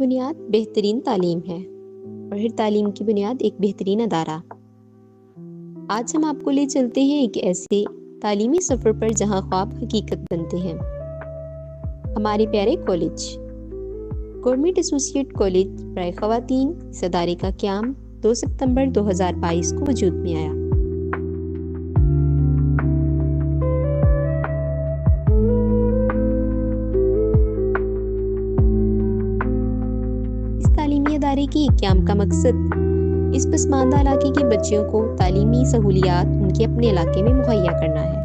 بنیاد بہترین تعلیم ہے اور ہر تعلیم کی بنیاد ایک بہترین ادارہ۔ آج ہم آپ کو لے چلتے ہیں ایک ایسے تعلیمی سفر پر جہاں خواب حقیقت بنتے ہیں۔ ہمارے پیارے کالج گورنمنٹ ایسوسیٹ کالج برائے خواتین، اس ادارے کا قیام 2 ستمبر 2022 کو وجود میں آیا۔ اس تعلیمی ادارے کی قیام کا مقصد اس پسماندہ علاقے کے بچیوں کو تعلیمی سہولیات ان کے اپنے علاقے میں مہیا کرنا ہے۔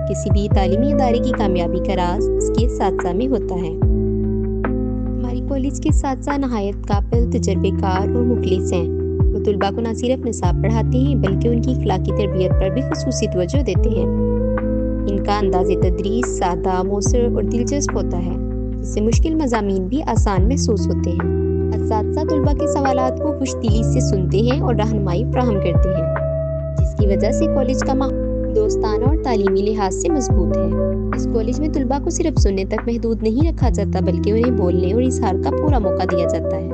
کسی بھی تعلیمی ادارے کی کامیابی کا راز اس کے اساتذہ میں ہوتا ہے۔ ہماری کالج کے اساتذہ نہایت قابل، تجربے کار اور مخلص ہیں۔ وہ طلباء کو نہ صرف نصاب پڑھاتے ہیں بلکہ ان کی اخلاقی تربیت پر بھی خصوصی توجہ دیتے ہیں۔ ان کا انداز تدریس سادہ، مؤثر اور دلچسپ ہوتا ہے، جس سے مشکل مضامین بھی آسان محسوس ہوتے ہیں۔ اساتذہ طلباء کے سوالات کو خوش دلی سے سنتے ہیں اور رہنمائی فراہم کرتے ہیں، جس کی وجہ سے کالج کا ماحول دوستانہ اور تعلیمی لحاظ سے مضبوط ہے۔ اس کالج میں طلباء کو صرف سننے تک محدود نہیں رکھا جاتا بلکہ انہیں بولنے اور اظہار کا پورا موقع دیا جاتا ہے۔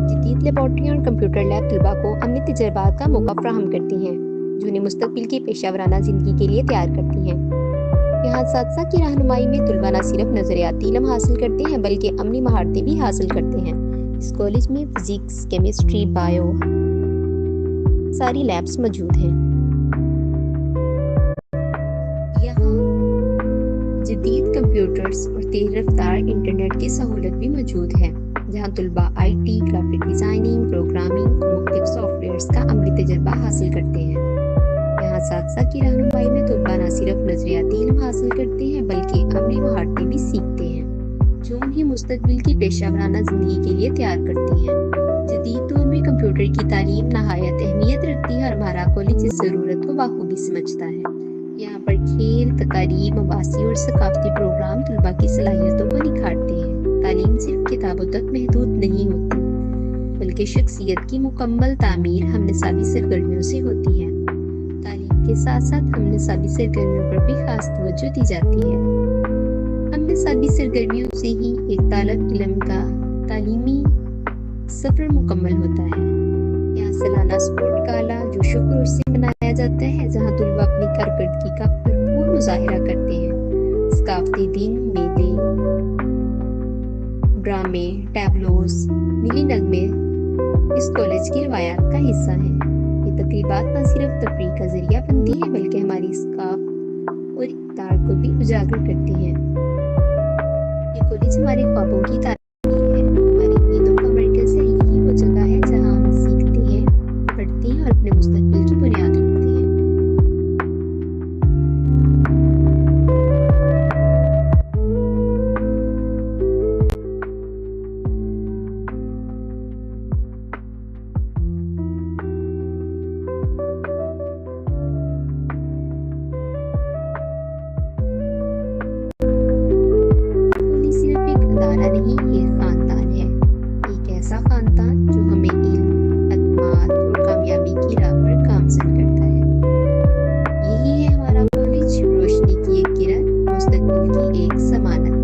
جدید لیبارٹری اور کمپیوٹر لیب طلباء کو عملی تجربات کا موقع فراہم کرتی ہیں، جو انہیں مستقبل کی پیشہ ورانہ زندگی کے لیے تیار کرتی ہیں۔ یہاں اساتذہ کی رہنمائی میں طلباء نہ صرف نظریاتی علم حاصل کرتے ہیں بلکہ عملی مہارتیں بھی حاصل کرتے ہیں۔ اس کالج میں فزکس، کیمسٹری، بایو ساری لیبس موجود ہیں۔ جدید کمپیوٹرز اور تیز رفتار انٹرنیٹ کی سہولت بھی موجود ہے، جہاں طلباء I T, graphic designing, programming اور مختلف سافٹ ویئرز کا عملی تجربہ حاصل کرتے ہیں۔ یہاں اساتذہ کی رہنمائی میں طلباء نہ صرف نظریاتی علم حاصل کرتے ہیں بلکہ عملی مہارتیں بھی سیکھتے ہیں، جو انہیں مستقبل کی پیشہ ورانہ زندگی کے لیے تیار کرتی ہیں۔ جدید دور میں کمپیوٹر کی تعلیم نہایت اہمیت رکھتی ہے اور ہمارا کالج اس ضرورت کو بخوبی سمجھتا ہے۔ یہاں پر کھیل، تقریب، مباحثی اور ثقافتی پروگرام طلباء کی صلاحیتوں کو نکھارتے ہیں۔ تعلیم صرف کتابوں تک محدود نہیں ہوتی بلکہ شخصیت کی مکمل تعمیر ہم نصابی سرگرمیوں سے ہوتی ہے۔ تعلیم کے ساتھ ساتھ ہم نصابی سرگرمیوں پر بھی خاص توجہ دی جاتی ہے۔ ہم نصابی سرگرمیوں سے ہی ایک طالب علم کا تعلیمی سفر مکمل ہوتا ہے۔ یہاں سالانہ سپورٹ گالا جوش و خروش سے منایا جاتا ہے، جہاں طلباء اپنی کارکردگی کا بھرپور مظاہرہ کرتے ہیں۔ ثقافتی دن، میلے، ڈرامے، ٹیبلوز، ملی نغمے اس کالج کی روایات کا حصہ ہیں۔ یہ تقریبات نہ صرف تفریح کا ذریعہ بنتی ہیں بلکہ ہماری ثقافت اور اقدار کو بھی اجاگر کرتی ہیں۔ یہ کالج ہمارے خوابوں کی تعمیر ہے، ہماری امیدوں کا مرکز ہے۔ یہی وہ جگہ ہے جہاں ہم سیکھتے ہیں، پڑھتے ہیں اور اپنے مستقبل کی بنیاد رکھتے ہیں۔ نہیں، یہ خاندان ہے، ایک ایسا خاندان جو ہمیں علم، اعتماد اور کامیابی کی راہ پر گامزن کرتا ہے۔ یہی ہے ہمارا کالج، روشنی کی ایک کرن، مستقبل کی ایک ضمانت۔